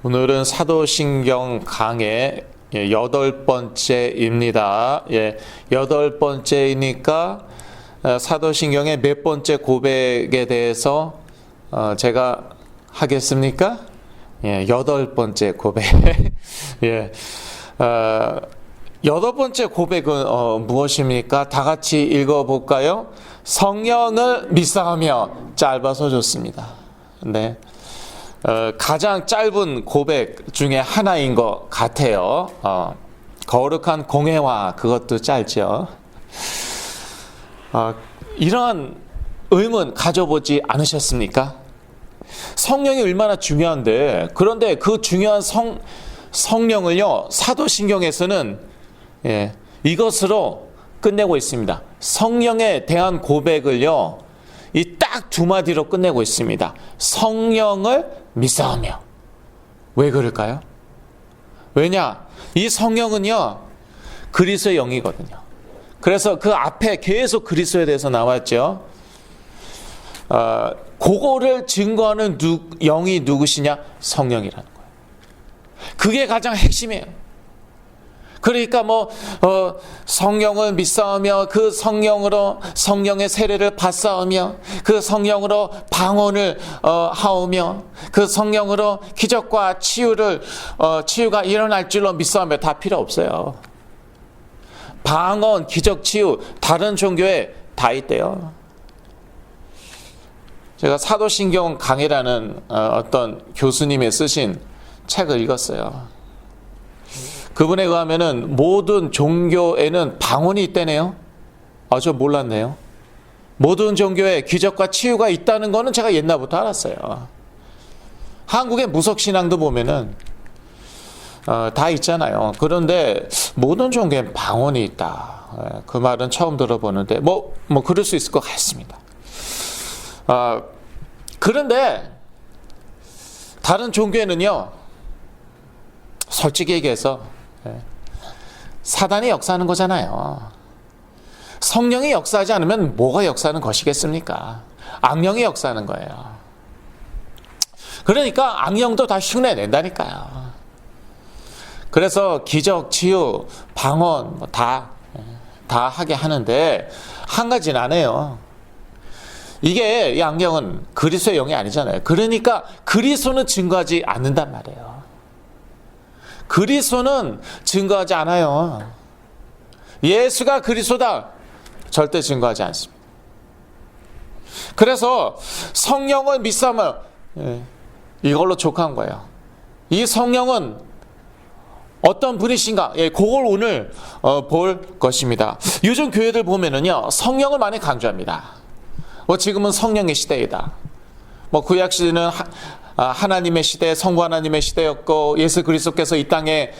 오늘은 사도신경 강의 8번째입니다. 8번째이니까 사도신경의 몇 번째 고백에 대해서 제가 하겠습니까? 8번째 고백. 8번째 고백은 무엇입니까? 다 같이 읽어볼까요? 성령을 믿사하며. 짧아서 좋습니다. 네. 가장 짧은 고백 중에 하나인 것 같아요. 거룩한 공회화, 그것도 짧죠. 이러한 의문 가져보지 않으셨습니까? 성령이 얼마나 중요한데, 그런데 그 중요한 성령을요, 사도신경에서는 이것으로 끝내고 있습니다. 성령에 대한 고백을요, 이 딱 두 마디로 끝내고 있습니다. 성령을 믿사하며. 왜 그럴까요? 왜냐? 이 성령은요, 그리스도의 영이거든요. 그래서 그 앞에 계속 그리스도에 대해서 나왔죠. 그거를 증거하는 영이 누구시냐? 성령이라는 거예요. 그게 가장 핵심이에요. 그러니까 성령을 믿사하며 그 성령으로 성령의 세례를 받사하며 그 성령으로 방언을 하오며 그 성령으로 기적과 치유가 일어날 줄로 믿사하며 다 필요 없어요. 방언, 기적, 치유 다른 종교에 다 있대요. 제가 사도신경 강해라는 어떤 교수님이 쓰신 책을 읽었어요. 그분에 의하면은 모든 종교에는 방언이 있다네요. 저 몰랐네요. 모든 종교에 기적과 치유가 있다는 거는 제가 옛날부터 알았어요. 한국의 무속신앙도 보면은 다 있잖아요. 그런데 모든 종교에 방언이 있다. 그 말은 처음 들어보는데 그럴 수 있을 것 같습니다. 그런데 다른 종교에는요, 솔직히 얘기해서 사단이 역사하는 거잖아요. 성령이 역사하지 않으면 뭐가 역사하는 것이겠습니까? 악령이 역사하는 거예요. 그러니까 악령도 다 흉내낸다니까요. 그래서 기적, 치유, 방언 다 하게 하는데 한 가지는 안 해요. 이게 이 악령은 그리스도의 영이 아니잖아요. 그러니까 그리스도는 증거하지 않는단 말이에요. 그리스도는 증거하지 않아요. 예수가 그리스도다, 절대 증거하지 않습니다. 그래서 성령을 믿사하며, 이걸로 족한 거예요. 이 성령은 어떤 분이신가? 그걸 오늘 볼 것입니다. 요즘 교회들 보면은요, 성령을 많이 강조합니다. 지금은 성령의 시대이다. 구약 시대는 하나님의 시대, 성부 하나님의 시대였고, 예수 그리스도께서 이 땅에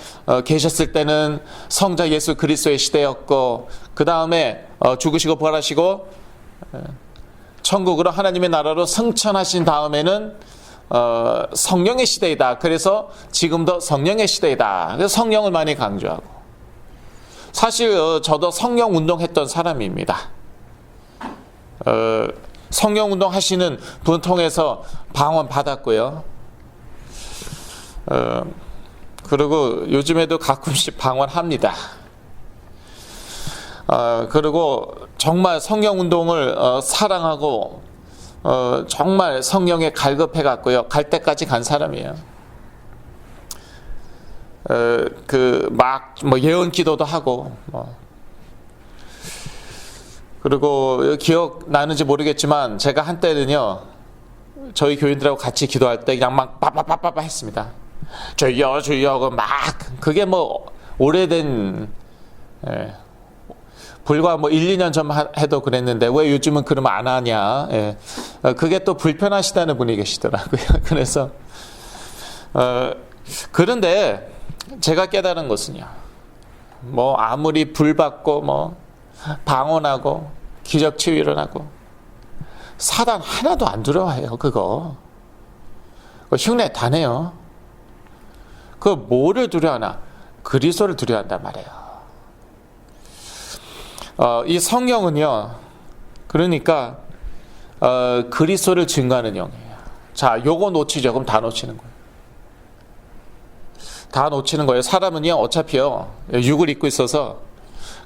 계셨을 때는 성자 예수 그리스도의 시대였고, 그 다음에 죽으시고 부활하시고 천국으로 하나님의 나라로 승천하신 다음에는 성령의 시대이다. 그래서 지금도 성령의 시대이다. 그래서 성령을 많이 강조하고, 사실 저도 성령 운동했던 사람입니다. 성령 운동 하시는 분 통해서 방언 받았고요. 그리고 요즘에도 가끔씩 방언합니다. 그리고 정말 성령 운동을 사랑하고 정말 성령에 갈급해 갔고요. 갈 때까지 간 사람이에요. 예언 기도도 하고 그리고 기억나는지 모르겠지만 제가 한때는요, 저희 교인들하고 같이 기도할 때 그냥 막 빠빠빠빠 했습니다. 주여 주여 그게 오래된 불과 1, 2년 전 해도 그랬는데 왜 요즘은 그러면 안 하냐. 그게 또 불편하시다는 분이 계시더라고요. 그래서 그런데 제가 깨달은 것은요, 아무리 불 받고 방언하고 기적 치유 일어나고 사단 하나도 안 두려워해요. 그거 흉내 다 내요. 뭐를 두려워하나? 그리스도를 두려워한단 말이에요. 이 성령은요, 그러니까 그리스도를 증거하는 영이에요. 자, 요거 놓치죠. 그럼 다 놓치는 거예요. 다 놓치는 거예요. 사람은요, 어차피요, 육을 입고 있어서,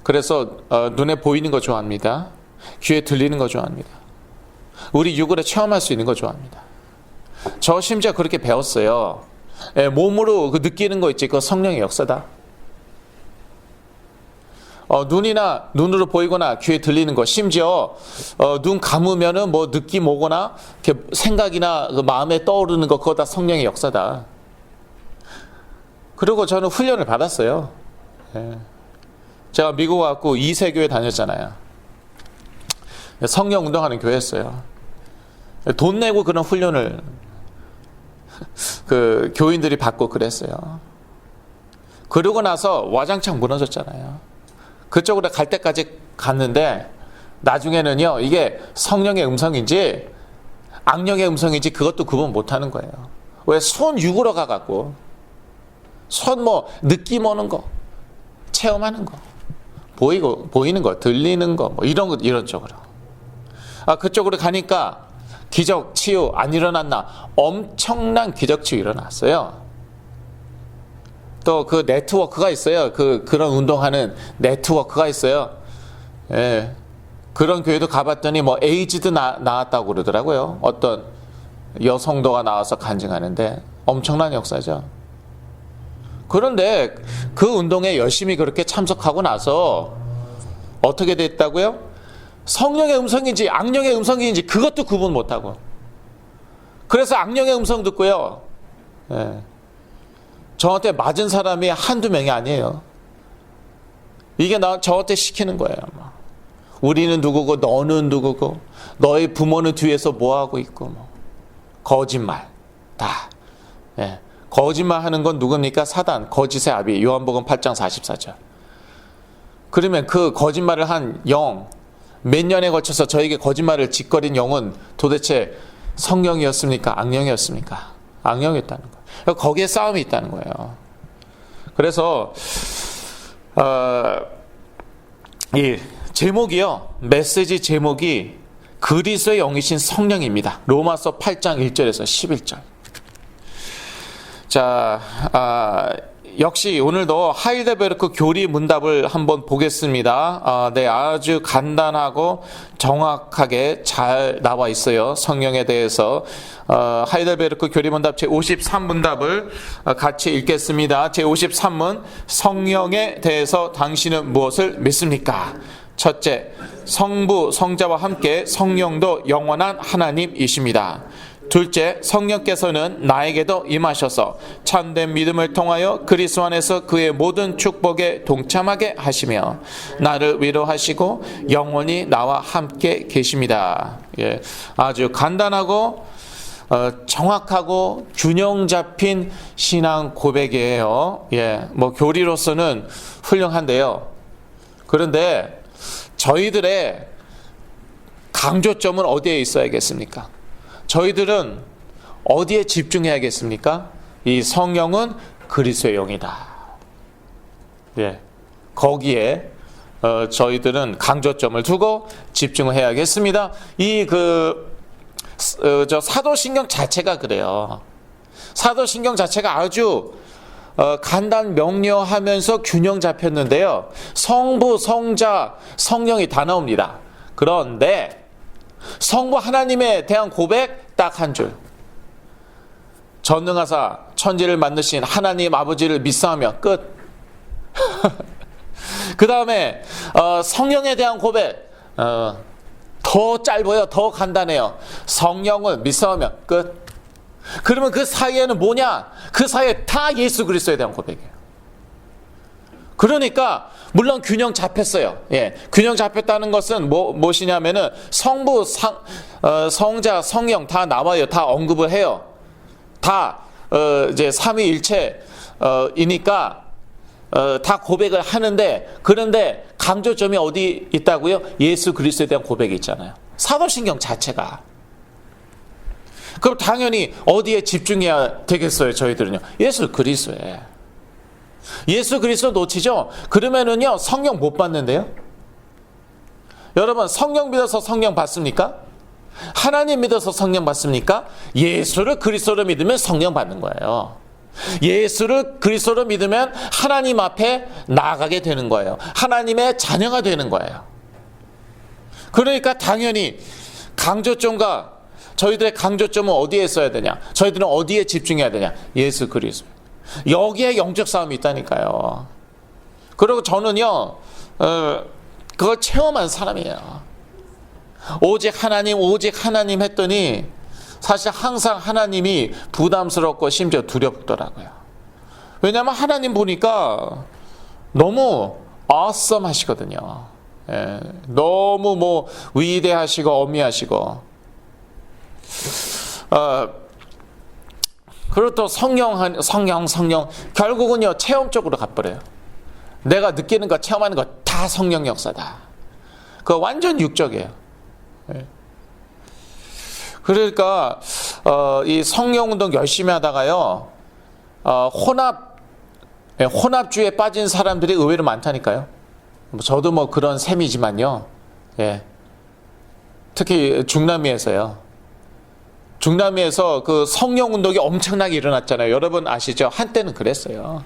그래서 눈에 보이는 거 좋아합니다. 귀에 들리는 거 좋아합니다. 우리 육으로 체험할 수 있는 거 좋아합니다. 저 심지어 그렇게 배웠어요. 몸으로 그 느끼는 거 있지, 그거 성령의 역사다. 눈으로 보이거나 귀에 들리는 거, 심지어 눈 감으면은 뭐 느낌 오거나 생각이나 그 마음에 떠오르는 거, 그거 다 성령의 역사다. 그리고 저는 훈련을 받았어요. 제가 미국 와갖고 2세 교회 다녔잖아요. 성령 운동하는 교회였어요. 돈 내고 그런 훈련을 그 교인들이 받고 그랬어요. 그러고 나서 와장창 무너졌잖아요. 그쪽으로 갈 때까지 갔는데 나중에는요, 이게 성령의 음성인지 악령의 음성인지 그것도 구분 못하는 거예요. 왜? 손 육으로 가갖고 손 뭐 느낌 오는 거, 체험하는 거, 보이는 거, 들리는 거, 뭐 이런 거, 이런 쪽으로. 그쪽으로 가니까 기적 치유 안 일어났나? 엄청난 기적 치유 일어났어요. 또 그 네트워크가 있어요. 그런 운동하는 네트워크가 있어요. 예. 그런 교회도 가봤더니 뭐 에이즈도 나왔다고 그러더라고요. 어떤 여성도가 나와서 간증하는데 엄청난 역사죠. 그런데 그 운동에 열심히 그렇게 참석하고 나서 어떻게 됐다고요? 성령의 음성인지 악령의 음성인지 그것도 구분 못하고, 그래서 악령의 음성 듣고요, 저한테 맞은 사람이 한두 명이 아니에요. 이게 저한테 시키는 거예요. 우리는 누구고 너는 누구고 너의 부모는 뒤에서 뭐하고 있고, 뭐 거짓말 다. 거짓말하는 건 누굽니까? 사단, 거짓의 아비. 요한복음 8장 44절. 그러면 그 거짓말을 한 영, 몇 년에 걸쳐서 저에게 거짓말을 짓거린 영은 도대체 성령이었습니까? 악령이었습니까? 악령이었다는 거예요. 거기에 싸움이 있다는 거예요. 그래서 이 제목이요, 메시지 제목이 그리스도의 영이신 성령입니다. 로마서 8장 1절에서 11절. 자, 역시 오늘도 하이델베르크 교리 문답을 한번 보겠습니다. 네, 아주 간단하고 정확하게 잘 나와 있어요. 성령에 대해서. 하이델베르크 교리 문답 제53문답을 같이 읽겠습니다. 제53문, 성령에 대해서 당신은 무엇을 믿습니까? 첫째, 성부, 성자와 함께 성령도 영원한 하나님이십니다. 둘째, 성령께서는 나에게도 임하셔서 참된 믿음을 통하여 그리스도 안에서 그의 모든 축복에 동참하게 하시며 나를 위로하시고 영원히 나와 함께 계십니다. 예, 아주 간단하고 정확하고 균형 잡힌 신앙 고백이에요. 예, 뭐 교리로서는 훌륭한데요. 그런데 저희들의 강조점은 어디에 있어야겠습니까? 저희들은 어디에 집중해야겠습니까? 이 성령은 그리스도의 영이다. 예, 거기에 저희들은 강조점을 두고 집중을 해야겠습니다. 사도신경 자체가 그래요. 사도신경 자체가 아주 간단 명료하면서 균형 잡혔는데요. 성부, 성자, 성령이 다 나옵니다. 그런데 성부 하나님에 대한 고백 딱 한 줄. 전능하사 천지를 만드신 하나님 아버지를 믿사하며 끝. 그 다음에 성령에 대한 고백 더 짧아요. 더 간단해요. 성령을 믿사하며 끝. 그러면 그 사이에는 뭐냐? 그 사이에 다 예수 그리스도에 대한 고백이에요. 그러니까 물론 균형 잡혔어요. 예, 균형 잡혔다는 것은 무엇이냐면은 성부, 성자, 성령 다 나와요. 다 언급을 해요. 다 이제 삼위일체이니까 다 고백을 하는데, 그런데 강조점이 어디 있다고요? 예수 그리스도에 대한 고백이 있잖아요. 사도신경 자체가. 그럼 당연히 어디에 집중해야 되겠어요? 저희들은요, 예수 그리스도에. 예수 그리스도 놓치죠? 그러면은요, 성령 못 받는데요? 여러분, 성령 믿어서 성령 받습니까? 하나님 믿어서 성령 받습니까? 예수를 그리스도로 믿으면 성령 받는 거예요. 예수를 그리스도로 믿으면 하나님 앞에 나아가게 되는 거예요. 하나님의 자녀가 되는 거예요. 그러니까 당연히 강조점과 저희들의 강조점은 어디에 써야 되냐? 저희들은 어디에 집중해야 되냐? 예수 그리스도. 여기에 영적 싸움이 있다니까요. 그리고 저는요, 그걸 체험한 사람이에요. 오직 하나님 했더니 사실 항상 하나님이 부담스럽고 심지어 두렵더라고요. 왜냐하면 하나님 보니까 너무 awesome 하시거든요. 예, 너무 뭐 위대하시고 어미하시고. 그리고 또 성령 결국은요 체험적으로 가버려요. 내가 느끼는 거 체험하는 거 다 성령 역사다. 그거 완전 육적이에요. 예. 그러니까 이 성령 운동 열심히 하다가요 혼합주의에 빠진 사람들이 의외로 많다니까요. 저도 뭐 그런 셈이지만요. 예. 특히 중남미에서요. 중남미에서 그 성령 운동이 엄청나게 일어났잖아요. 여러분 아시죠? 한때는 그랬어요.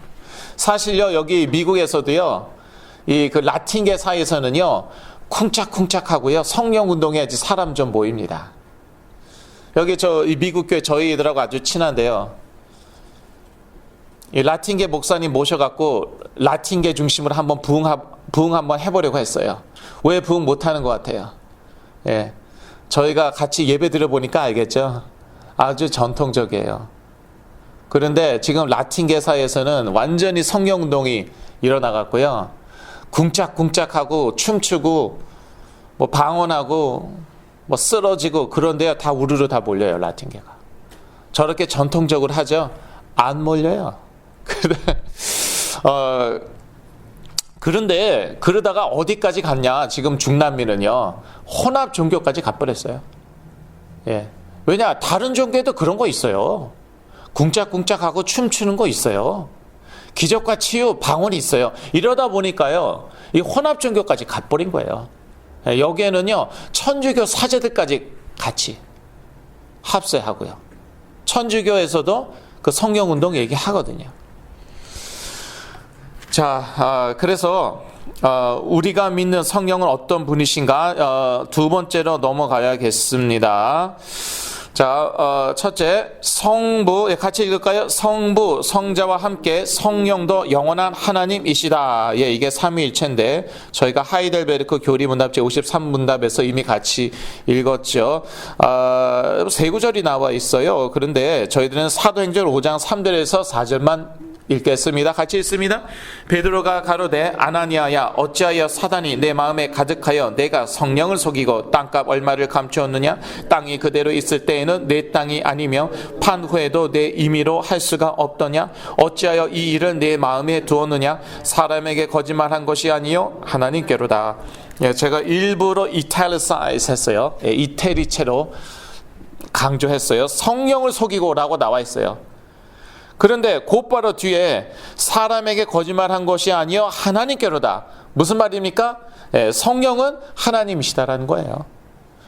사실요 여기 미국에서도요 이 그 라틴계 사이에서는요 쿵짝쿵짝하고요 성령 운동해야지 사람 좀 모입니다. 여기 이 미국 교회 저희들하고 아주 친한데요. 이 라틴계 목사님 모셔갖고 라틴계 중심으로 한번 부흥 한번 해보려고 했어요. 왜 부흥 못하는 것 같아요? 예, 저희가 같이 예배 드려보니까 알겠죠? 아주 전통적이에요. 그런데 지금 라틴계 사이에서는 완전히 성령운동이 일어나갔고요. 쿵짝쿵짝하고 춤추고 뭐 방언하고 뭐 쓰러지고 그런데요 다 우르르 다 몰려요. 라틴계가. 저렇게 전통적으로 하죠? 안 몰려요. 그런데 그러다가 어디까지 갔냐? 지금 중남미는요 혼합 종교까지 가버렸어요. 예. 왜냐? 다른 종교에도 그런 거 있어요. 쿵짝쿵짝하고 춤추는 거 있어요. 기적과 치유, 방언이 있어요. 이러다 보니까요 이 혼합 종교까지 가버린 거예요. 예. 여기에는요 천주교 사제들까지 같이 합세하고요. 천주교에서도 그 성령운동 얘기하거든요. 자, 그래서 우리가 믿는 성령은 어떤 분이신가? 두 번째로 넘어가야겠습니다. 자, 첫째, 성부, 같이 읽을까요? 성부, 성자와 함께 성령도 영원한 하나님이시다. 예, 이게 삼위일체인데 저희가 하이델베르크 교리문답 제53문답에서 이미 같이 읽었죠. 세 구절이 나와 있어요. 그런데 저희들은 사도행전 5장 3절에서 4절만 읽겠습니다. 같이 읽습니다. 베드로가 가로되 아나니아야 어찌하여 사단이 내 마음에 가득하여 내가 성령을 속이고 땅값 얼마를 감추었느냐? 땅이 그대로 있을 때에는 내 땅이 아니며 판 후에도 내 임의로 할 수가 없더냐? 어찌하여 이 일을 내 마음에 두었느냐? 사람에게 거짓말한 것이 아니요 하나님께로다. 예, 제가 일부러 이탈리사이즈 했어요. 예, 이태리체로 강조했어요. 성령을 속이고라고 나와 있어요. 그런데 곧바로 뒤에 사람에게 거짓말한 것이 아니요 하나님께로다. 무슨 말입니까? 예, 성령은 하나님이시다라는 거예요.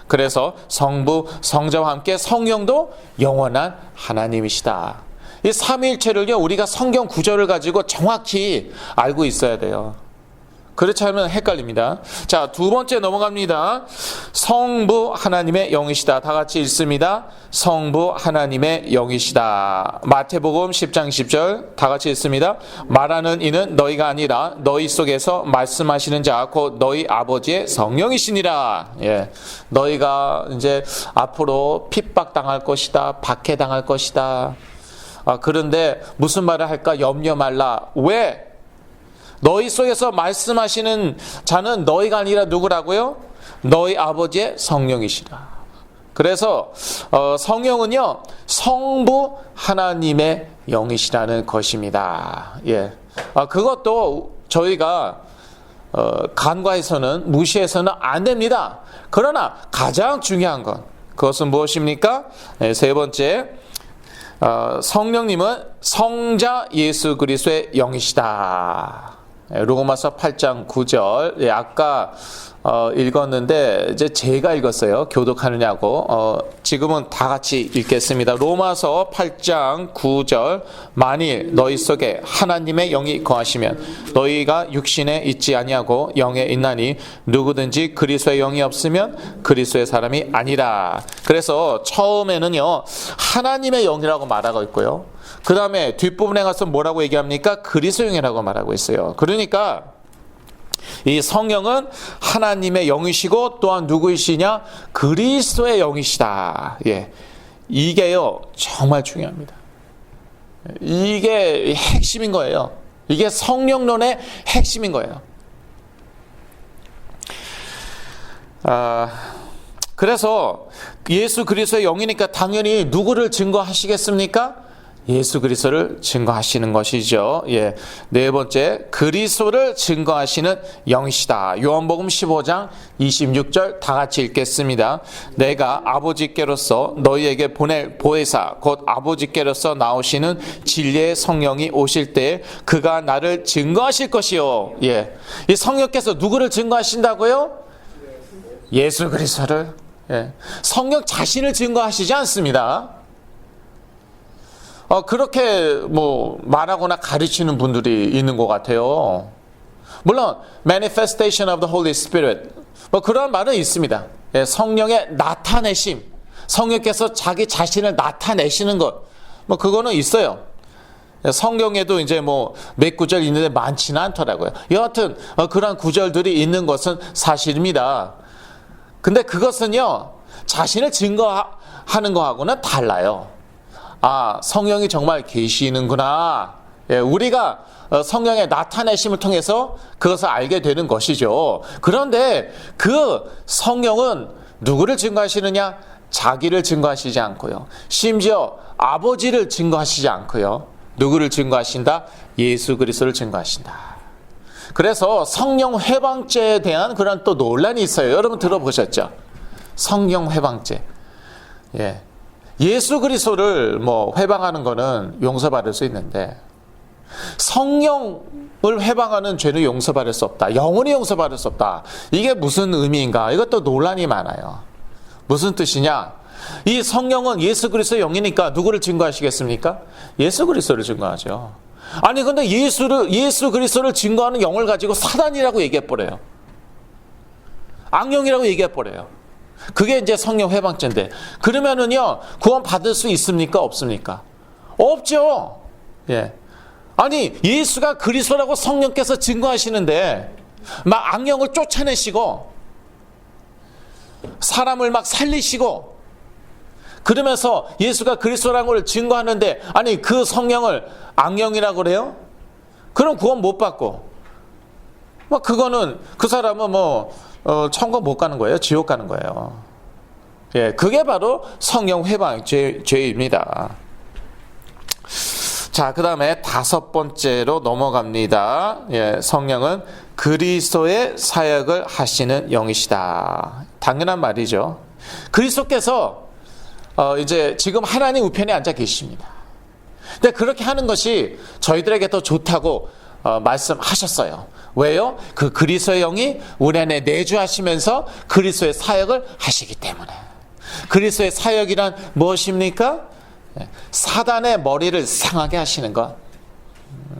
그래서 성부, 성자와 함께 성령도 영원한 하나님이시다. 이 삼위일체를요 우리가 성경 구절을 가지고 정확히 알고 있어야 돼요. 그렇지 않으면 헷갈립니다. 자, 두 번째 넘어갑니다. 성부 하나님의 영이시다. 다 같이 읽습니다. 성부 하나님의 영이시다. 마태복음 10장 10절 다 같이 읽습니다. 말하는 이는 너희가 아니라 너희 속에서 말씀하시는 자 곧 너희 아버지의 성령이시니라. 예, 너희가 이제 앞으로 핍박당할 것이다. 박해당할 것이다. 그런데 무슨 말을 할까 염려 말라. 왜? 너희 속에서 말씀하시는 자는 너희가 아니라 누구라고요? 너희 아버지의 성령이시라. 그래서 성령은요 성부 하나님의 영이시라는 것입니다. 예, 그것도 저희가 간과해서는 무시해서는 안 됩니다. 그러나 가장 중요한 건 그것은 무엇입니까? 네, 세 번째, 성령님은 성자 예수 그리스도의 영이시다. 로마서 8장 9절. 예, 아까 읽었는데 이제 제가 읽었어요. 교독하느냐고. 지금은 다 같이 읽겠습니다. 로마서 8장 9절. 만일 너희 속에 하나님의 영이 거하시면 너희가 육신에 있지 아니하고 영에 있나니 누구든지 그리스도의 영이 없으면 그리스도의 사람이 아니라. 그래서 처음에는요 하나님의 영이라고 말하고 있고요. 그 다음에 뒷부분에 가서 뭐라고 얘기합니까? 그리스도의 영이라고 말하고 있어요. 그러니까 이 성령은 하나님의 영이시고 또한 누구이시냐? 그리스도의 영이시다. 예. 이게요 정말 중요합니다. 이게 핵심인 거예요. 이게 성령론의 핵심인 거예요. 그래서 예수 그리스도의 영이니까 당연히 누구를 증거하시겠습니까? 예수 그리스도를 증거하시는 것이죠. 예. 네 번째, 그리스도를 증거하시는 영이시다. 요한복음 15장 26절 다 같이 읽겠습니다. 내가 아버지께로서 너희에게 보낼 보혜사 곧 아버지께로서 나오시는 진리의 성령이 오실 때 그가 나를 증거하실 것이요. 예. 이 성령께서 누구를 증거하신다고요? 예수 그리스도를. 예. 성령 자신을 증거하시지 않습니다. 그렇게 뭐 말하거나 가르치는 분들이 있는 것 같아요. 물론 manifestation of the Holy Spirit 뭐 그런 말은 있습니다. 예, 성령의 나타내심, 성령께서 자기 자신을 나타내시는 것, 뭐 그거는 있어요. 성경에도 이제 뭐 몇 구절 있는데 많지는 않더라고요. 여하튼 그런 구절들이 있는 것은 사실입니다. 근데 그것은요 자신을 증거하는 거하고는 달라요. 아, 성령이 정말 계시는구나. 예, 우리가 성령의 나타내심을 통해서 그것을 알게 되는 것이죠. 그런데 그 성령은 누구를 증거하시느냐? 자기를 증거하시지 않고요. 심지어 아버지를 증거하시지 않고요. 누구를 증거하신다? 예수 그리스도를 증거하신다. 그래서 성령 회방죄에 대한 그런 또 논란이 있어요. 여러분 들어보셨죠? 성령 회방죄. 예. 예수 그리스도를 뭐 회방하는 거는 용서받을 수 있는데 성령을 회방하는 죄는 용서받을 수 없다. 영원히 용서받을 수 없다. 이게 무슨 의미인가? 이것도 논란이 많아요. 무슨 뜻이냐? 이 성령은 예수 그리스도의 영이니까 누구를 증거하시겠습니까? 예수 그리스도를 증거하죠. 아니 근데 예수 그리스도를 증거하는 영을 가지고 사단이라고 얘기해버려요. 악령이라고 얘기해버려요. 그게 이제 성령 회방죄인데 그러면은요 구원 받을 수 있습니까? 없습니까? 없죠. 예. 아니 예수가 그리스도라고 성령께서 증거하시는데 막 악령을 쫓아내시고 사람을 막 살리시고 그러면서 예수가 그리스도라는 걸 증거하는데 아니 그 성령을 악령이라고 그래요? 그럼 구원 못 받고 뭐 그거는 그 사람은 뭐 천국 못 가는 거예요. 지옥 가는 거예요. 예, 그게 바로 성령 회방 죄입니다. 자, 그 다음에 다섯 번째로 넘어갑니다. 예, 성령은 그리스도의 사역을 하시는 영이시다. 당연한 말이죠. 그리스도께서 이제 지금 하나님 우편에 앉아 계십니다. 근데 그렇게 하는 것이 저희들에게 더 좋다고 말씀하셨어요. 왜요? 그 그리스도의 영이 우리 안에 내주하시면서 그리스도의 사역을 하시기 때문에. 그리스도의 사역이란 무엇입니까? 사단의 머리를 상하게 하시는 것.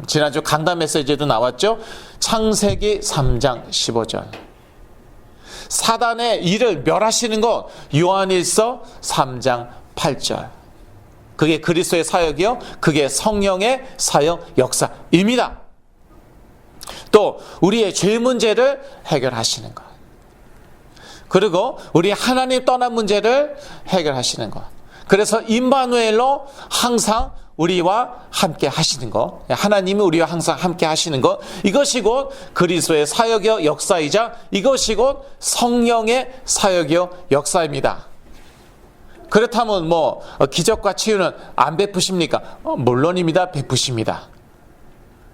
지난주 강단 메시지에도 나왔죠? 창세기 3장 15절. 사단의 일을 멸하시는 것. 요한일서 3장 8절. 그게 그리스도의 사역이요. 그게 성령의 사역 역사입니다. 또 우리의 죄 문제를 해결하시는 것. 그리고 우리 하나님 떠난 문제를 해결하시는 것. 그래서 임마누엘로 항상 우리와 함께 하시는 것. 하나님이 우리와 항상 함께 하시는 것. 이것이 곧 그리스도의 사역이요 역사이자 이것이 곧 성령의 사역이요 역사입니다. 그렇다면 뭐 기적과 치유는 안 베푸십니까? 물론입니다. 베푸십니다.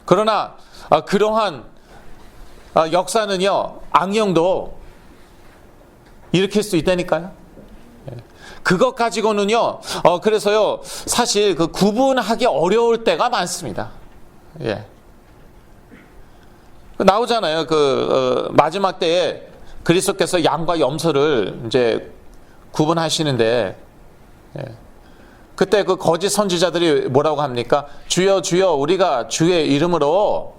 그러나 그러한 역사는요 악령도 일으킬 수 있다니까요. 그것 가지고는요 그래서요 사실 그 구분하기 어려울 때가 많습니다. 예. 나오잖아요. 그 마지막 때에 그리스도께서 양과 염소를 이제 구분하시는데, 그때 그 거짓 선지자들이 뭐라고 합니까? 주여 주여 우리가 주의 이름으로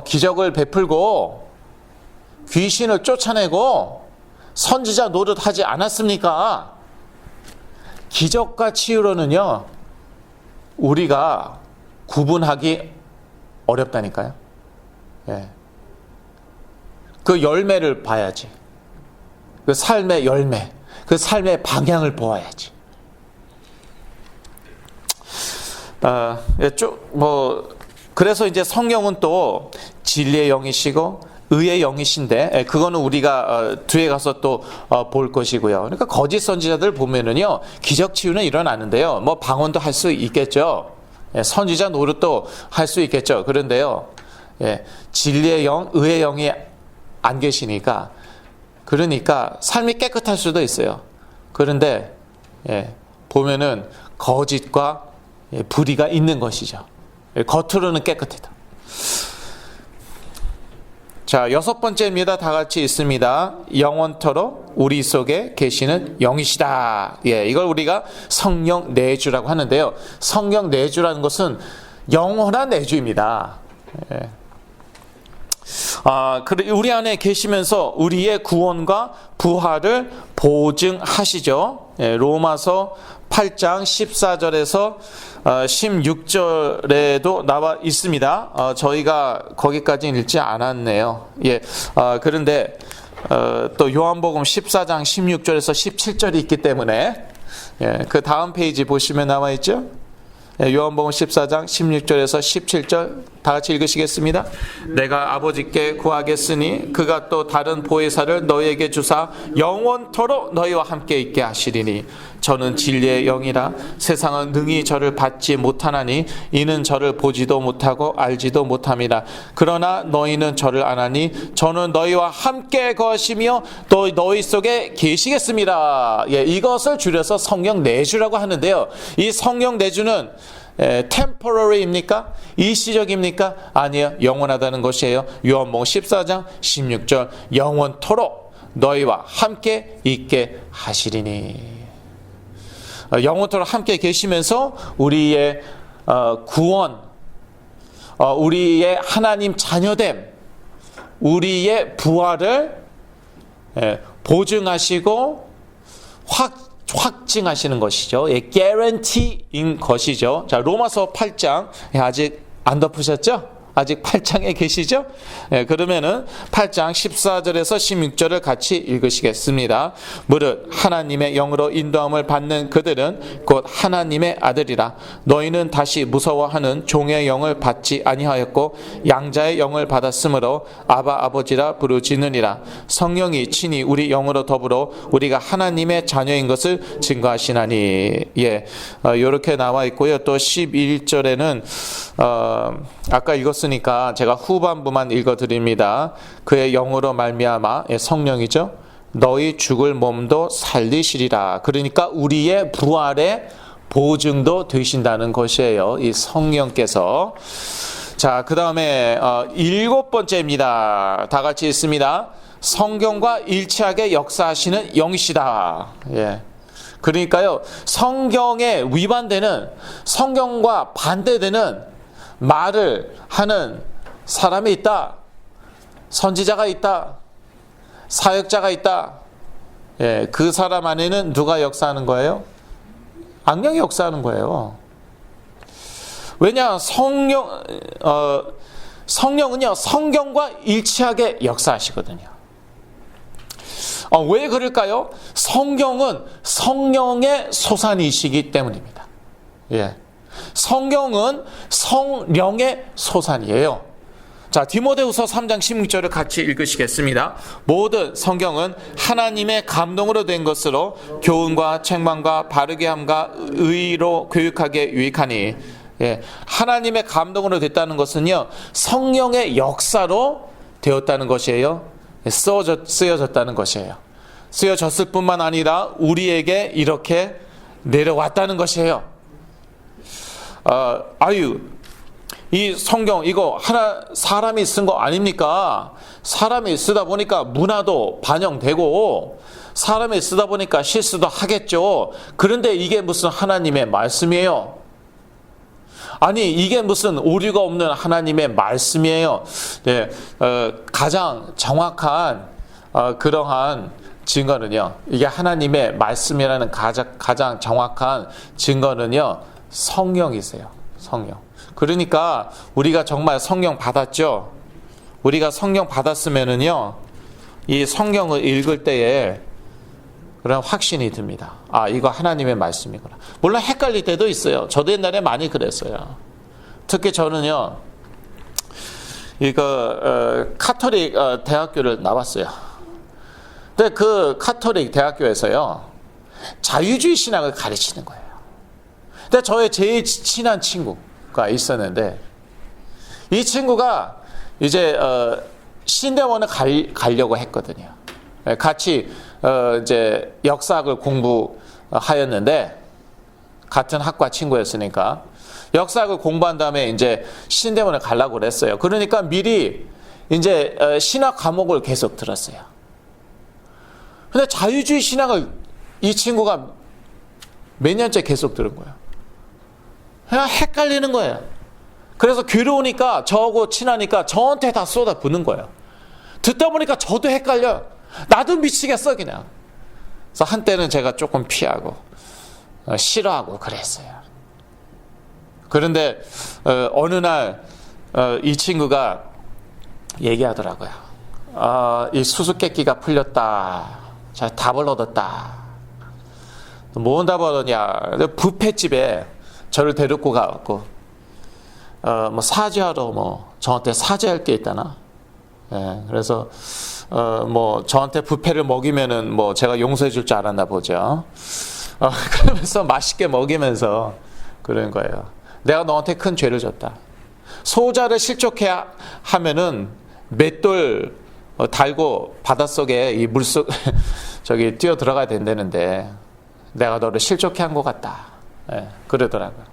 기적을 베풀고 귀신을 쫓아내고 선지자 노릇하지 않았습니까? 기적과 치유로는요, 우리가 구분하기 어렵다니까요. 그 열매를 봐야지. 그 삶의 열매, 그 삶의 방향을 보아야지. 그래서 이제 성령은 또 진리의 영이시고 의의 영이신데, 그거는 우리가 뒤에 가서 또 볼 것이고요. 그러니까 거짓 선지자들 보면은요, 기적 치유는 일어나는데요, 뭐 방언도 할 수 있겠죠. 선지자 노릇도 할 수 있겠죠. 그런데요, 진리의 영, 의의 영이 안 계시니까, 그러니까 삶이 깨끗할 수도 있어요. 그런데 보면은 거짓과 불의가 있는 것이죠. 겉으로는 깨끗하다. 자, 6번째입니다. 다 같이 있습니다. 영원토록 우리 속에 계시는 영이시다. 이걸 우리가 성령 내주라고 하는데요. 성령 내주라는 것은 영원한 내주입니다. 우리 안에 계시면서 우리의 구원과 부활을 보증하시죠. 로마서 8장 14절에서 16절에도 나와 있습니다. 저희가 거기까지 읽지 않았네요. 그런데 또 요한복음 14장 16절에서 17절이 있기 때문에 그 다음 페이지 보시면 나와 있죠. 요한복음 14장 16절에서 17절 다 같이 읽으시겠습니다. 내가 아버지께 구하겠으니 그가 또 다른 보혜사를 너희에게 주사 영원토록 너희와 함께 있게 하시리니 저는 진리의 영이라 세상은 능히 저를 받지 못하나니 이는 저를 보지도 못하고 알지도 못함이라. 그러나 너희는 저를 아나니 저는 너희와 함께 거하시며 또 너희 속에 계시겠습니다. 이것을 줄여서 성령 내주라고 하는데요. 이 성령 내주는 temporary입니까? 일시적입니까? 아니요, 영원하다는 것이에요. 요한복음 14장 16절 영원토록 너희와 함께 있게 하시리니. 영원토록 함께 계시면서 우리의 구원, 우리의 하나님 자녀됨, 우리의 부활을 보증하시고 확증하시는 것이죠. guarantee인 것이죠. 자, 로마서 8장 아직 안 덮으셨죠? 아직 8장에 계시죠? 그러면은 8장 14절에서 16절을 같이 읽으시겠습니다. 무릇 하나님의 영으로 인도함을 받는 그들은 곧 하나님의 아들이라. 너희는 다시 무서워하는 종의 영을 받지 아니하였고 양자의 영을 받았으므로 아바 아버지라 부르짖느니라. 성령이 친히 우리 영으로 더불어 우리가 하나님의 자녀인 것을 증거하시나니. 이렇게 나와 있고요. 또 11절에는 아까 읽었으니까 제가 후반부만 읽어드립니다. 그의 영으로 말미암아, 성령이죠, 너희 죽을 몸도 살리시리라. 그러니까 우리의 부활의 보증도 되신다는 것이에요, 이 성령께서. 자, 그 다음에 7번째입니다. 다 같이 읽습니다. 성경과 일치하게 역사하시는 영이시다. 그러니까요, 성경에 위반되는, 성경과 반대되는 말을 하는 사람이 있다, 선지자가 있다, 사역자가 있다. 그 사람 안에는 누가 역사하는 거예요? 악령이 역사하는 거예요. 왜냐? 성령은요, 성경과 일치하게 역사하시거든요. 왜 그럴까요? 성경은 성령의 소산이시기 때문입니다. 성경은 성령의 소산이에요. 자, 디모데후서 3장 16절을 같이 읽으시겠습니다. 모든 성경은 하나님의 감동으로 된 것으로 교훈과 책망과 바르게 함과 의로 교육하게 유익하니. 하나님의 감동으로 됐다는 것은요, 성령의 역사로 되었다는 것이에요. 쓰여졌다는 것이에요. 쓰여졌을 뿐만 아니라 우리에게 이렇게 내려왔다는 것이에요. 이 성경 이거 하나 사람이 쓴 거 아닙니까? 사람이 쓰다 보니까 문화도 반영되고 사람이 쓰다 보니까 실수도 하겠죠. 그런데 이게 무슨 하나님의 말씀이에요? 아니 이게 무슨 오류가 없는 하나님의 말씀이에요. 네, 가장 정확한 그러한 증거는요. 이게 하나님의 말씀이라는 가장 정확한 증거는요. 성령이세요. 성령. 그러니까 우리가 정말 성령 받았죠. 우리가 성령 받았으면은요. 이 성경을 읽을 때에 그런 확신이 듭니다. 아, 이거 하나님의 말씀이구나. 물론 헷갈릴 때도 있어요. 저도 옛날에 많이 그랬어요. 특히 저는요. 이거 카톨릭 대학교를 나왔어요. 근데 그 카톨릭 대학교에서요. 자유주의 신학을 가르치는 거예요. 근데 저의 제일 친한 친구가 있었는데 이 친구가 이제 신대원을 가려고 했거든요. 같이 이제 역사학을 공부하였는데 같은 학과 친구였으니까 역사학을 공부한 다음에 이제 신대원을 가려고 그랬어요. 그러니까 미리 이제 신학 과목을 계속 들었어요. 근데 자유주의 신학을 이 친구가 몇 년째 계속 들은 거예요. 그냥 헷갈리는 거예요. 그래서 괴로우니까 저하고 친하니까 저한테 다 쏟아붓는 거예요. 듣다 보니까 저도 헷갈려요. 나도 미치겠어 그냥. 그래서 한때는 제가 조금 피하고 싫어하고 그랬어요. 그런데 어느 날 이 친구가 얘기하더라고요. 이 수수께끼가 풀렸다. 자, 답을 얻었다. 뭔 답을 얻었냐. 뷔페집에 저를 데리고 가갖고 뭐 사죄하러 뭐 저한테 사죄할 게 있다나. 예, 그래서 뭐 저한테 뷔페를 먹이면은 뭐 제가 용서해 줄 줄 알았나 보죠. 그러면서 맛있게 먹이면서 그런 거예요. 내가 너한테 큰 죄를 졌다. 소자를 실족해 하면은 맷돌 달고 바닷속에 이 물속 저기 뛰어 들어가야 된다는데 내가 너를 실족해 한 것 같다. 예, 그러더라고요.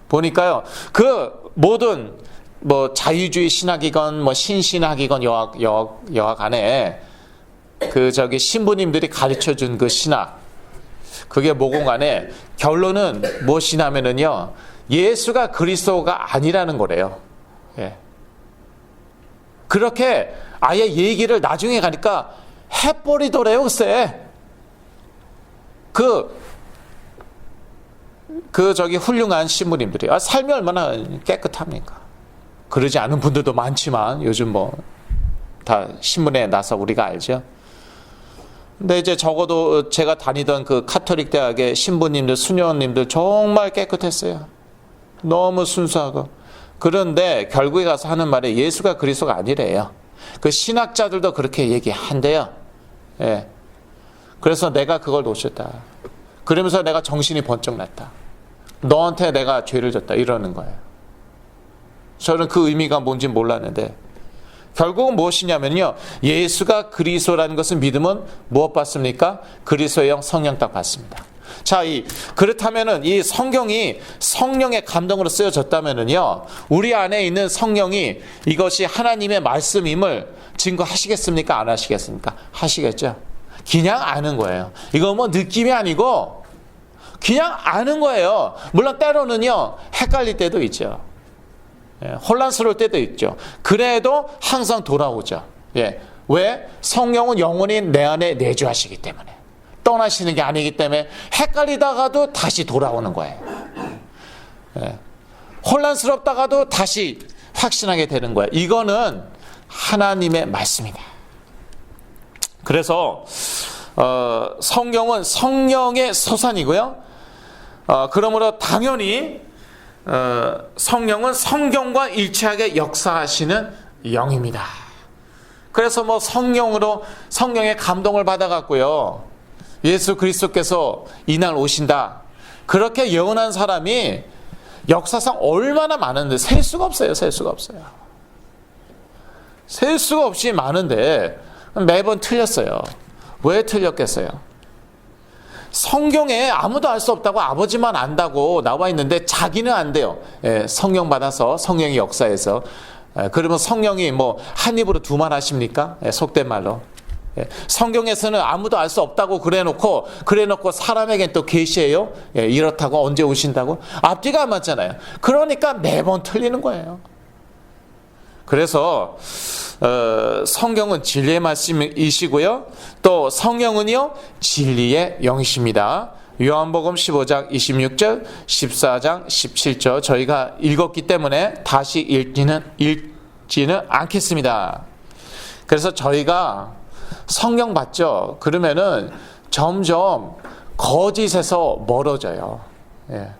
보니까요, 그 모든 뭐 자유주의 신학이건 뭐 신신학이건 여학 안에 그 저기 신부님들이 가르쳐 준 그 신학 그게 뭐건 간에 결론은 무엇이냐면은요 예수가 그리스도가 아니라는 거래요. 예. 그렇게 아예 얘기를 나중에 가니까 해버리더래요. 글쎄 그 저기 훌륭한 신부님들이 삶이 얼마나 깨끗합니까? 그러지 않은 분들도 많지만 요즘 뭐 다 신문에 나서 우리가 알죠. 근데 이제 적어도 제가 다니던 그 카톨릭 대학의 신부님들, 수녀님들 정말 깨끗했어요. 너무 순수하고. 그런데 결국에 가서 하는 말이 예수가 그리스도가 아니래요. 그 신학자들도 그렇게 얘기한대요. 예. 그래서 내가 그걸 놓쳤다. 그러면서 내가 정신이 번쩍 났다. 너한테 내가 죄를 졌다. 이러는 거예요. 저는 그 의미가 뭔지 몰랐는데 결국은 무엇이냐면요. 예수가 그리스도라는 것을 믿으면 무엇 받습니까? 그리스도의 영 성령 딱 받습니다. 자, 그렇다면은 이 성경이 성령의 감동으로 쓰여졌다면은요. 우리 안에 있는 성령이 이것이 하나님의 말씀임을 증거하시겠습니까? 안 하시겠습니까? 하시겠죠. 그냥 아는 거예요. 이거 뭐 느낌이 아니고 그냥 아는 거예요. 물론 때로는요. 헷갈릴 때도 있죠. 예, 혼란스러울 때도 있죠. 그래도 항상 돌아오죠. 예, 왜? 성령은 영원히 내 안에 내주하시기 때문에. 떠나시는 게 아니기 때문에 헷갈리다가도 다시 돌아오는 거예요. 예, 혼란스럽다가도 다시 확신하게 되는 거예요. 이거는 하나님의 말씀이다. 그래서 성경은 성령의 서산이고요. 그러므로 당연히 성령은 성경과 일치하게 역사하시는 영입니다. 그래서 뭐 성령의 감동을 받아갖고요. 예수 그리스도께서 이날 오신다. 그렇게 예언한 사람이 역사상 얼마나 많은데 셀 수가 없어요. 셀 수가 없어요. 셀 수가 없이 많은데 매번 틀렸어요. 왜 틀렸겠어요? 성경에 아무도 알 수 없다고 아버지만 안다고 나와 있는데 자기는 안 돼요. 예, 성령 받아서 성령이 역사해서. 그러면 성령이 뭐 한 입으로 두 말 하십니까? 예, 속된 말로. 예, 성경에서는 아무도 알 수 없다고 그래놓고 사람에겐 또 계시해요. 예, 이렇다고 언제 오신다고? 앞뒤가 안 맞잖아요. 그러니까 매번 틀리는 거예요. 그래서 성경은 진리의 말씀이시고요. 또 성령은요 진리의 영이십니다. 요한복음 15장 26절, 14장 17절 저희가 읽었기 때문에 다시 읽지는 않겠습니다. 그래서 저희가 성경 받죠. 그러면은 점점 거짓에서 멀어져요. 예.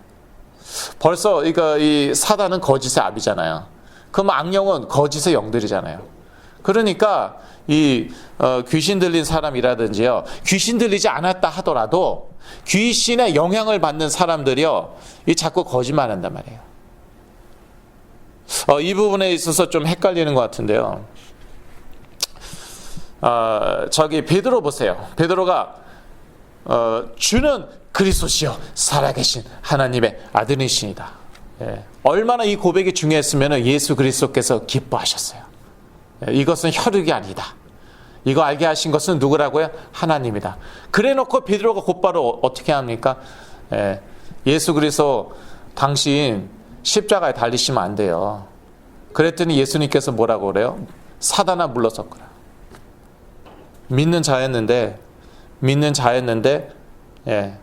벌써 이 사단은 거짓의 압이잖아요. 그럼 악령은 거짓의 영들이잖아요. 그러니까 귀신 들린 사람이라든지요, 귀신 들리지 않았다 하더라도 귀신의 영향을 받는 사람들이요, 자꾸 거짓말한단 말이에요. 이 부분에 있어서 좀 헷갈리는 것 같은데요. 저기 베드로 보세요. 베드로가 주는 그리스도시요 살아계신 하나님의 아들이시니다. 예. 얼마나 이 고백이 중요했으면 예수 그리스도께서 기뻐하셨어요. 예. 이것은 혈육이 아니다. 이거 알게 하신 것은 누구라고요? 하나님이다. 그래놓고 베드로가 곧바로 어떻게 합니까? 예. 예수 그리스도 당신 십자가에 달리시면 안 돼요. 그랬더니 예수님께서 뭐라고 그래요? 사단아 물러섰구나. 믿는 자였는데 예.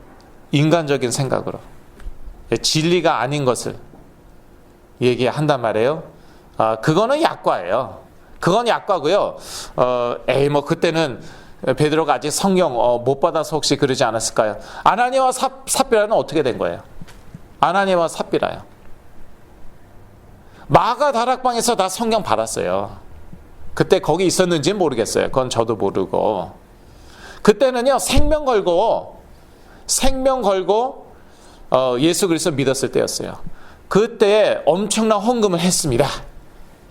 인간적인 생각으로 진리가 아닌 것을 얘기한단 말이에요. 그거는 약과예요. 그건 약과고요. 뭐 그때는 베드로가 아직 성령 못 받아서 혹시 그러지 않았을까요? 아나니아와 삽비라는 어떻게 된 거예요? 아나니아와 삽비라요. 마가 다락방에서 다 성령 받았어요. 그때 거기 있었는지는 모르겠어요. 그건 저도 모르고. 그때는요 생명 걸고 예수 그리스도 믿었을 때였어요. 그때 엄청난 헌금을 했습니다.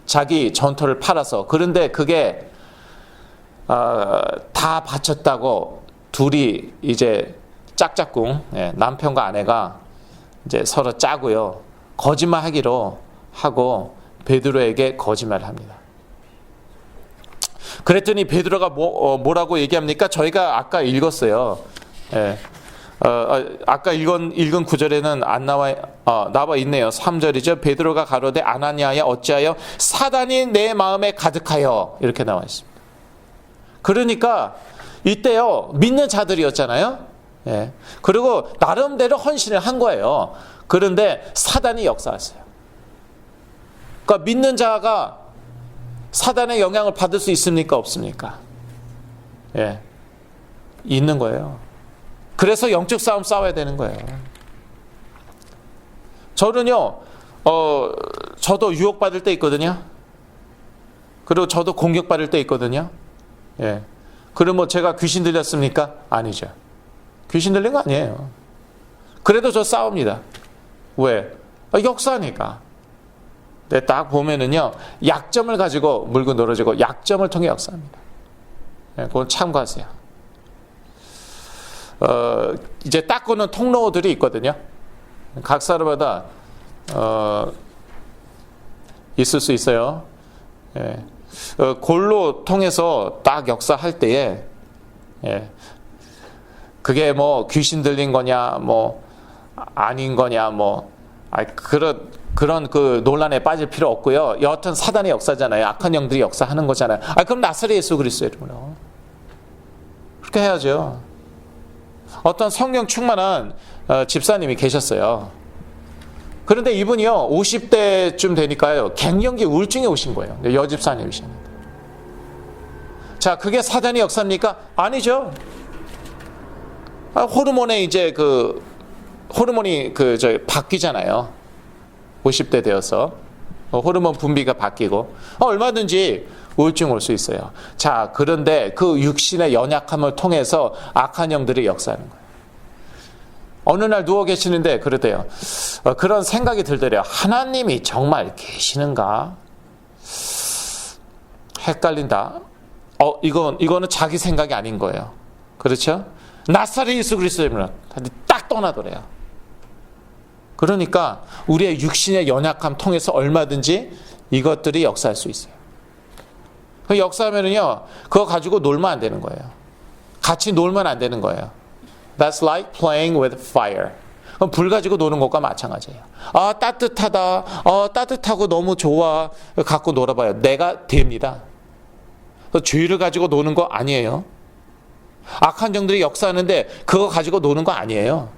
자기 전토를 팔아서. 그런데 그게 다 바쳤다고 둘이 이제 짝짝꿍, 남편과 아내가 이제 서로 짜고요, 거짓말하기로 하고 베드로에게 거짓말을 합니다. 그랬더니 베드로가 뭐라고 얘기합니까? 저희가 아까 읽었어요. 예. 아까 읽은 구절에는 안 나와 있네요. 3절이죠. 베드로가 가로되 아나니아야 어찌하여 사단이 내 마음에 가득하여, 이렇게 나와 있습니다. 그러니까 이때요 믿는 자들이었잖아요. 예. 그리고 나름대로 헌신을 한 거예요. 그런데 사단이 역사했어요. 그러니까 믿는 자가 사단의 영향을 받을 수 있습니까? 없습니까? 예. 있는 거예요. 그래서 영적 싸움 싸워야 되는 거예요. 저는요, 저도 유혹받을 때 있거든요. 그리고 저도 공격받을 때 있거든요. 예. 그럼 뭐 제가 귀신 들렸습니까? 아니죠. 귀신 들린 거 아니에요. 그래도 저 싸웁니다. 왜? 역사니까. 근데 딱 보면은요, 약점을 가지고 물고 늘어지고 약점을 통해 역사합니다. 예, 그건 참고하세요. 이제 닦고는 통로들이 있거든요. 각 사람마다 있을 수 있어요. 예. 골로 통해서 딱 역사할 때에, 예. 그게 뭐 귀신 들린 거냐, 뭐 아닌 거냐, 뭐 그런 그 논란에 빠질 필요 없고요. 여하튼 사단의 역사잖아요. 악한 영들이 역사하는 거잖아요. 그럼 나사렛 예수 그리스도의 이름으로 그렇게 해야죠. 어떤 성령 충만한 집사님이 계셨어요. 그런데 이분이요 50대쯤 되니까요 갱년기 우울증이 오신 거예요. 여집사님이십니다. 자, 그게 사단의 역사입니까? 아니죠. 호르몬에 이제 호르몬이 바뀌잖아요. 50대 되어서 호르몬 분비가 바뀌고 얼마든지 우울증 올 수 있어요. 자, 그런데 그 육신의 연약함을 통해서 악한 영들이 역사하는 거예요. 어느 날 누워 계시는데 그러대요. 그런 생각이 들더래요. 하나님이 정말 계시는가? 헷갈린다. 이거는 자기 생각이 아닌 거예요. 그렇죠? 나사렛 예수 그리스도면 딱 떠나더래요. 그러니까 우리의 육신의 연약함 통해서 얼마든지 이것들이 역사할 수 있어요. 그 역사하면은요, 그거 가지고 놀면 안 되는 거예요. 같이 놀면 안 되는 거예요. That's like playing with fire. 그럼 불 가지고 노는 것과 마찬가지예요. 아, 따뜻하다. 따뜻하고 너무 좋아. 갖고 놀아봐요. 내가 됩니다. 죄를 가지고 노는 거 아니에요. 악한 정들이 역사하는데 그거 가지고 노는 거 아니에요.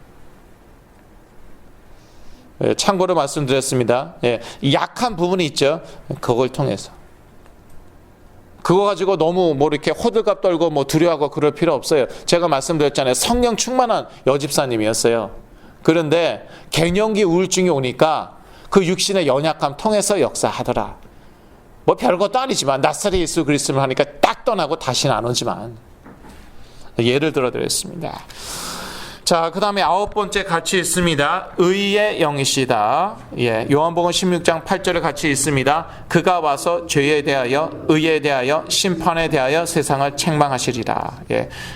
참고로 말씀드렸습니다. 약한 부분이 있죠. 그걸 통해서. 그거 가지고 너무 뭐 이렇게 호들갑 떨고 뭐 두려워하고 그럴 필요 없어요. 제가 말씀드렸잖아요. 성령 충만한 여집사님이었어요. 그런데 갱년기 우울증이 오니까 그 육신의 연약함 통해서 역사하더라. 뭐 별것도 아니지만 나사렛 예수 그리스도를 하니까 딱 떠나고 다시는 안 오지만 예를 들어 드렸습니다. 자, 그 다음에 9번째 같이 있습니다. 의의 영이시다. 요한복음 16장 8절에 같이 있습니다. 그가 와서 죄에 대하여, 의에 대하여, 심판에 대하여 세상을 책망하시리라.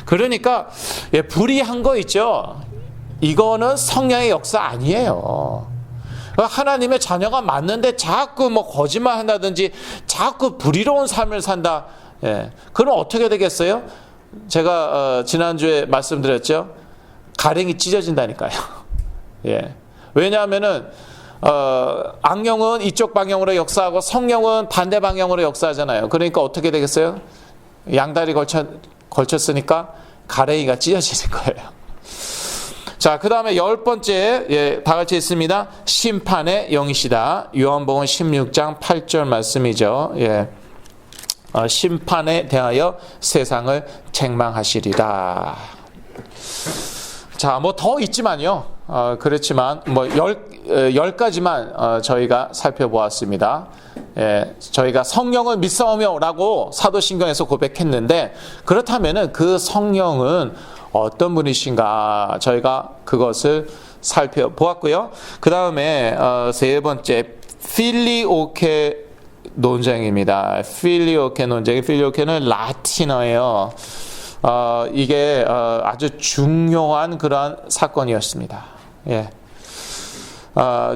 그러니까 불의한 거 있죠. 이거는 성령의 역사 아니에요. 하나님의 자녀가 맞는데 자꾸 뭐 거짓말 한다든지 자꾸 불의로운 삶을 산다. 그럼 어떻게 되겠어요? 제가 지난주에 말씀드렸죠. 가랭이 찢어진다니까요. 왜냐하면은 악령은 이쪽 방향으로 역사하고 성령은 반대 방향으로 역사하잖아요. 그러니까 어떻게 되겠어요? 양다리 걸쳤으니까 가랭이가 찢어지는 거예요. 자, 그 다음에 10번째 다 같이 있습니다. 심판의 영이시다. 요한복음 16장 8절 말씀이죠. 심판에 대하여 세상을 책망하시리라. 자, 뭐 더 있지만요. 그렇지만 뭐 10가지만 저희가 살펴보았습니다. 저희가 성령을 믿사오며라고 사도신경에서 고백했는데, 그렇다면은 그 성령은 어떤 분이신가 저희가 그것을 살펴보았고요. 그 다음에 세 번째 필리오케 논쟁입니다. 필리오케 논쟁. 필리오케는 라틴어예요. 이게 아주 중요한 그러한 사건이었습니다.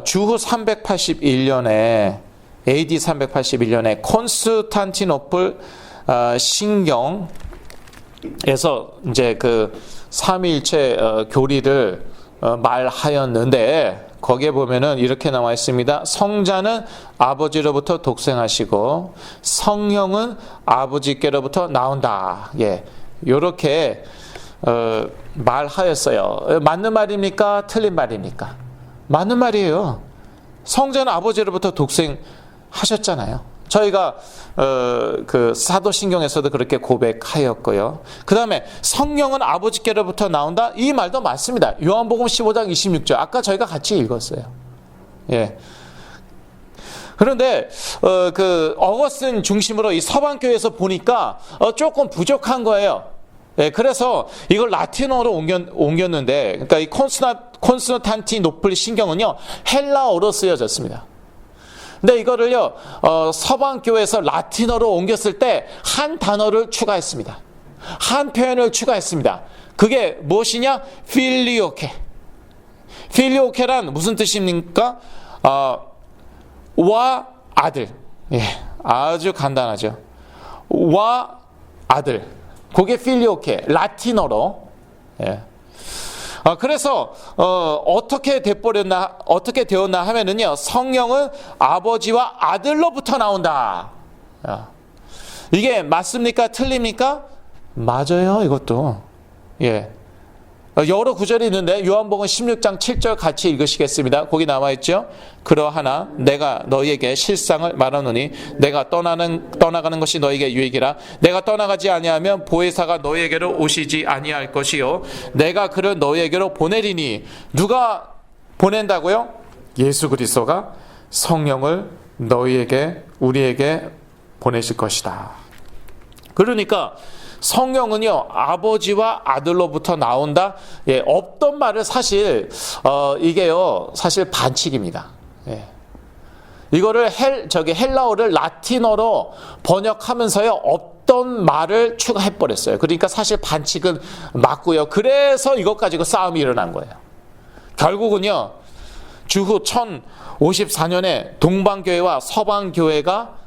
주후 381년에 AD 381년에 콘스탄티노플 신경에서 이제 그 삼위일체 교리를 말하였는데, 거기에 보면은 이렇게 나와 있습니다. 성자는 아버지로부터 독생하시고 성령은 아버지께로부터 나온다. 이렇게 말하였어요. 맞는 말입니까? 틀린 말입니까? 맞는 말이에요. 성자는 아버지로부터 독생하셨잖아요. 저희가 그 사도신경에서도 그렇게 고백하였고요. 그 다음에 성령은 아버지께로부터 나온다. 이 말도 맞습니다. 요한복음 15장 26절. 아까 저희가 같이 읽었어요. 그런데 그 어거스틴 중심으로 이 서방교회에서 보니까 조금 부족한 거예요. 그래서 이걸 라틴어로 옮겼는데, 그러니까 이 콘스탄티노플 신경은요 헬라어로 쓰여졌습니다. 근데 이거를요 서방교회에서 라틴어로 옮겼을 때 한 단어를 추가했습니다. 한 표현을 추가했습니다. 그게 무엇이냐? 필리오케. 필리오케란 무슨 뜻입니까? 와 아들. 아주 간단하죠. 와 아들. 그게 필리오케. 라틴어로. 그래서 어떻게 되었나 하면은요, 성령은 아버지와 아들로부터 나온다. 이게 맞습니까? 틀립니까? 맞아요, 이것도. 여러 구절이 있는데 요한복음 16장 7절 같이 읽으시겠습니다. 거기 나와 있죠. 그러하나 내가 너희에게 실상을 말하노니 내가 떠나가는 것이 너희에게 유익이라. 내가 떠나가지 아니하면 보혜사가 너희에게로 오시지 아니할 것이요 내가 그를 너희에게로 보내리니. 누가 보낸다고요? 예수 그리스도가 성령을 너희에게, 우리에게 보내실 것이다. 그러니까 성령은요 아버지와 아들로부터 나온다. 없던 말을 사실 이게요 사실 반칙입니다. 이거를 헬라어를 라틴어로 번역하면서요 없던 말을 추가해버렸어요. 그러니까 사실 반칙은 맞고요. 그래서 이것 가지고 싸움이 일어난 거예요. 결국은요, 주후 1054년에 동방교회와 서방교회가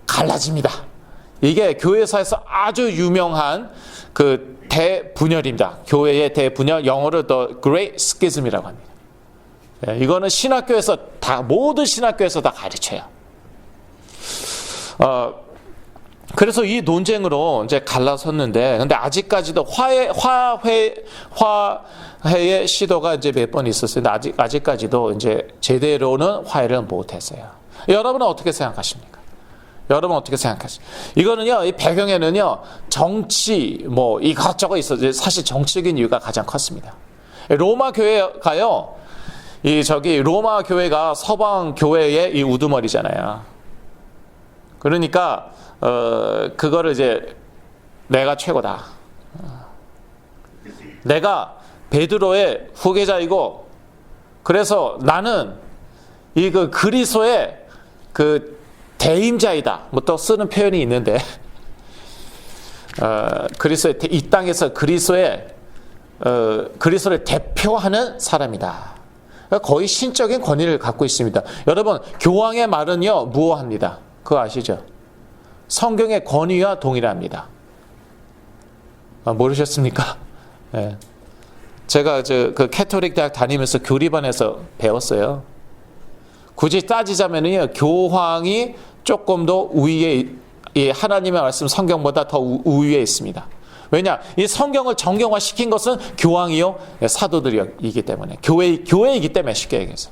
갈라집니다. 이게 교회사에서 아주 유명한 그 대분열입니다. 교회의 대분열, 영어로 The Great Schism이라고 합니다. 이거는 신학교에서 모든 신학교에서 다 가르쳐요. 그래서 이 논쟁으로 이제 갈라섰는데, 근데 아직까지도 화해의 시도가 이제 몇 번 있었어요. 근데 아직까지도 이제 제대로는 화해를 못했어요. 여러분은 어떻게 생각하십니까? 여러분 어떻게 생각하십니까? 이거는요, 이 배경에는요, 정치, 이것저것 있어요. 사실 정치적인 이유가 가장 컸습니다. 로마 교회가요, 로마 교회가 서방 교회의 이 우두머리잖아요. 그러니까, 그거를 이제, 내가 최고다. 내가 베드로의 후계자이고, 그래서 나는 그 그리스도의 그 대임자이다. 또 쓰는 표현이 있는데, 이 땅에서 그리스도를 대표하는 사람이다. 거의 신적인 권위를 갖고 있습니다. 여러분, 교황의 말은요, 무효합니다. 그거 아시죠? 성경의 권위와 동일합니다. 모르셨습니까? 네. 제가 그 캐톨릭 대학 다니면서 교리반에서 배웠어요. 굳이 따지자면요, 교황이 조금 더 우위에, 이 하나님의 말씀 성경보다 더 우위에 있습니다. 왜냐? 이 성경을 정경화 시킨 것은 교황이요, 사도들이기 때문에, 교회이기 때문에 쉽게 얘기해서.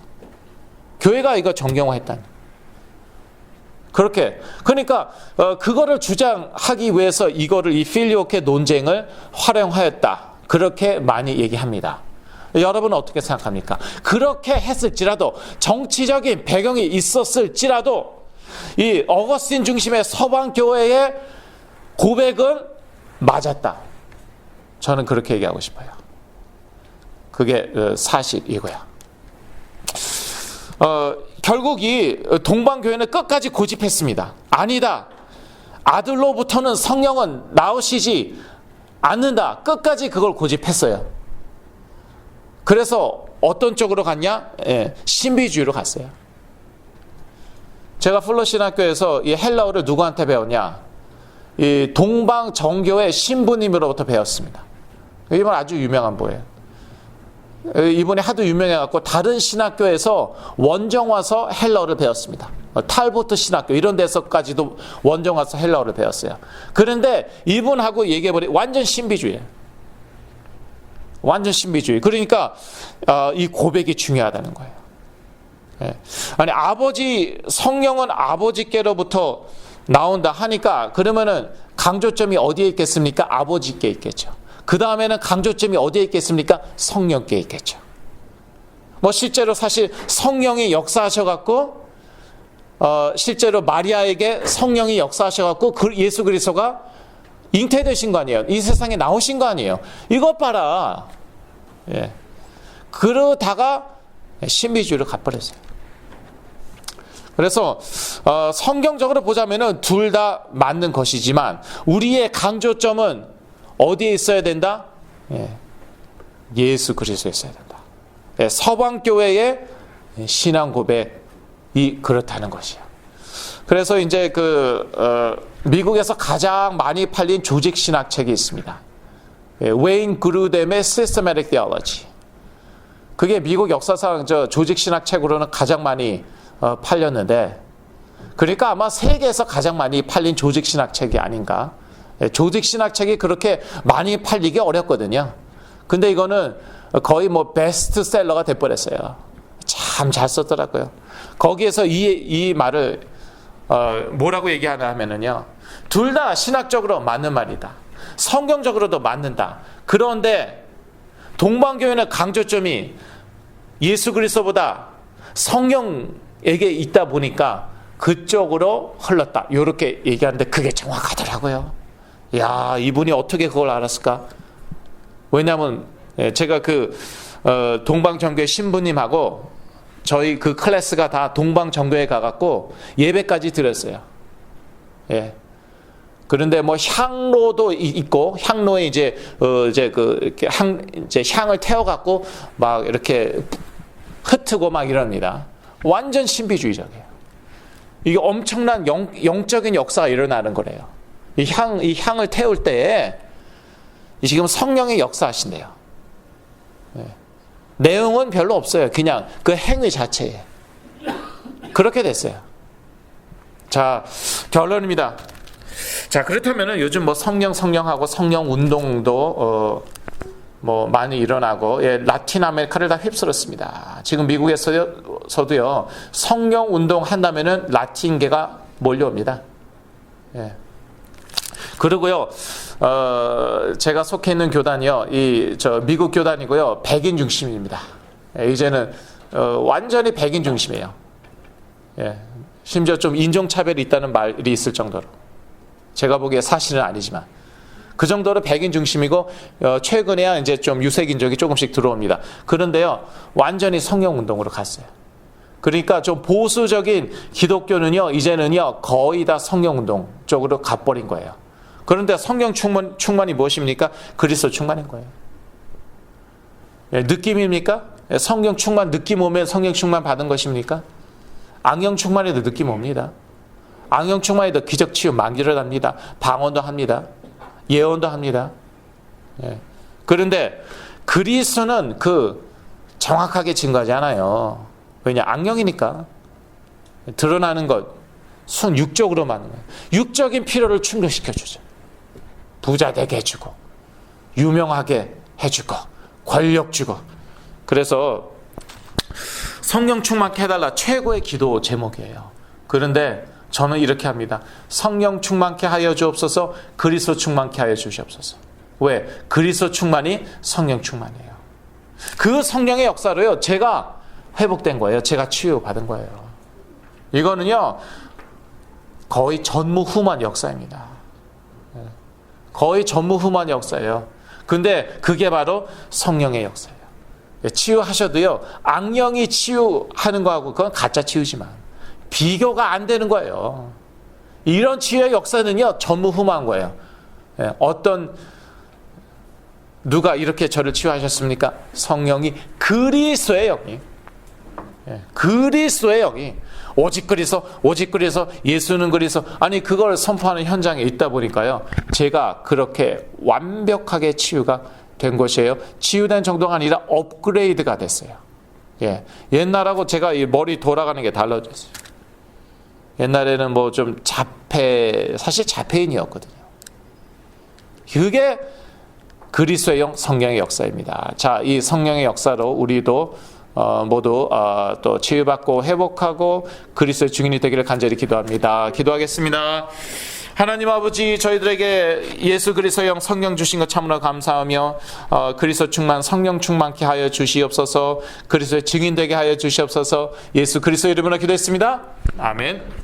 교회가 이거 정경화했다는. 그렇게. 그러니까, 그거를 주장하기 위해서 이거를 이 필리오케 논쟁을 활용하였다. 그렇게 많이 얘기합니다. 여러분은 어떻게 생각합니까? 그렇게 했을지라도, 정치적인 배경이 있었을지라도, 이 어거스틴 중심의 서방교회의 고백은 맞았다. 저는 그렇게 얘기하고 싶어요. 그게 사실이고요. 결국 이 동방교회는 끝까지 고집했습니다. 아니다. 아들로부터는 성령은 나오시지 않는다. 끝까지 그걸 고집했어요. 그래서 어떤 쪽으로 갔냐? 신비주의로 갔어요. 제가 플러신학교에서 이 헬라어를 누구한테 배웠냐? 이 동방 정교회 신부님으로부터 배웠습니다. 이분 아주 유명한 분이에요. 이분이 하도 유명해갖고 다른 신학교에서 원정 와서 헬라어를 배웠습니다. 탈보트 신학교 이런 데서까지도 원정 와서 헬라어를 배웠어요. 그런데 이분하고 얘기해버리 완전 신비주의예요. 완전 신비주의. 그러니까 이 고백이 중요하다는 거예요. 아니 성령은 아버지께로부터 나온다 하니까 그러면은 강조점이 어디에 있겠습니까? 아버지께 있겠죠. 그 다음에는 강조점이 어디에 있겠습니까? 성령께 있겠죠. 실제로 사실 성령이 역사하셔갖고 실제로 마리아에게 성령이 역사하셔갖고 예수 그리스도가 잉태되신 거 아니에요? 이 세상에 나오신 거 아니에요? 이것 봐라. 예. 그러다가 신비주의로 가버렸어요. 그래서 성경적으로 보자면은 둘 다 맞는 것이지만 우리의 강조점은 어디에 있어야 된다? 예수 그리스도에 있어야 된다. 서방교회의 신앙 고백이 그렇다는 것이에요. 그래서 이제 미국에서 가장 많이 팔린 조직 신학 책이 있습니다. 웨인 그루뎀의 Systematic Theology. 그게 미국 역사상 조직 신학 책으로는 가장 많이 팔렸는데, 그러니까 아마 세계에서 가장 많이 팔린 조직 신학 책이 아닌가. 조직 신학 책이 그렇게 많이 팔리기 어렵거든요. 근데 이거는 거의 베스트셀러가 돼버렸어요. 참 잘 썼더라고요. 거기에서 이 말을 뭐라고 얘기하나 하면은요, 둘 다 신학적으로 맞는 말이다. 성경적으로도 맞는다. 그런데 동방교회는 강조점이 예수 그리스도보다 성령에게 있다 보니까 그쪽으로 흘렀다. 이렇게 얘기하는데 그게 정확하더라고요. 야, 이분이 어떻게 그걸 알았을까? 왜냐하면 제가 동방정교회 신부님하고 저희 그 클래스가 다 동방정교회 가갖고 예배까지 드렸어요. 예. 그런데 뭐 향로도 있고 향로에 이제 이렇게 이제 향을 태워갖고 막 이렇게 흩트고 막 이럽니다. 완전 신비주의적이에요. 이게 엄청난 영적인 역사가 일어나는 거래요. 이 향을 태울 때에 지금 성령의 역사하신대요. 네. 내용은 별로 없어요. 그냥 그 행위 자체에 그렇게 됐어요. 자, 결론입니다. 자, 그렇다면은 요즘 뭐 성령하고 성령 운동도 뭐 많이 일어나고, 예, 라틴 아메리카를 다 휩쓸었습니다. 지금 미국에서도요 성령 운동 한다면은 라틴계가 몰려옵니다. 예. 그리고요 제가 속해 있는 교단이요, 미국 교단이고요, 백인 중심입니다. 예, 이제는 완전히 백인 중심이에요. 예. 심지어 좀 인종차별이 있다는 말이 있을 정도로, 제가 보기에 사실은 아니지만 그 정도로 백인 중심이고, 최근에야 이제 좀 유색인종이 조금씩 들어옵니다. 그런데요 완전히 성령 운동으로 갔어요. 그러니까 좀 보수적인 기독교는요 이제는요 거의 다 성령 운동 쪽으로 가버린 거예요. 그런데 성령 충만이 무엇입니까? 그리스도 충만인 거예요. 예, 느낌입니까? 예, 성령 충만 느낌 오면 성령 충만 받은 것입니까? 악령 충만에도 느낌 옵니다. 악령 충만에도 기적 치유 막 일어납니다. 방언도 합니다. 예언도 합니다. 예. 그런데 그리스도는 정확하게 증거하지 않아요. 왜냐? 악령이니까. 드러나는 것 순육적으로만 하는 거예요. 육적인 필요를 충족시켜주죠. 부자 되게 해주고, 유명하게 해주고, 권력 주고. 그래서 성령 충만케 해달라 최고의 기도 제목이에요. 그런데 저는 이렇게 합니다. 성령 충만케 하여 주옵소서, 그리스도 충만케 하여 주시옵소서. 왜? 그리스도 충만이 성령 충만이에요. 그 성령의 역사로요 제가 회복된 거예요. 제가 치유받은 거예요. 이거는요 거의 전무후무한 역사입니다. 거의 전무후무한 역사예요. 근데 그게 바로 성령의 역사예요. 치유하셔도요 악령이 치유하는 거하고 그건 가짜 치유지만 비교가 안 되는 거예요. 이런 치유의 역사는요 전무후무한 거예요. 누가 이렇게 저를 치유하셨습니까? 성령이 그리스도의 영이, 그리스도의 영이 오직 그리스도 예수는 그리스도, 아니 그걸 선포하는 현장에 있다 보니까요 제가 그렇게 완벽하게 치유가 된 것이에요. 치유된 정도가 아니라 업그레이드가 됐어요. 예. 옛날하고 제가 이 머리 돌아가는 게 달라졌어요. 옛날에는 뭐 좀 사실 자폐인이었거든요. 그게 그리스도의 영, 성령의 역사입니다. 자, 이 성령의 역사로 우리도 모두 또 치유받고 회복하고 그리스도의 증인이 되기를 간절히 기도합니다. 기도하겠습니다. 하나님 아버지, 저희들에게 예수 그리스도의 영 성령 주신 것 참으로 감사하며 그리스도 충만 성령 충만케 하여 주시옵소서. 그리스도의 증인 되게 하여 주시옵소서. 예수 그리스도의 이름으로 기도했습니다. 아멘.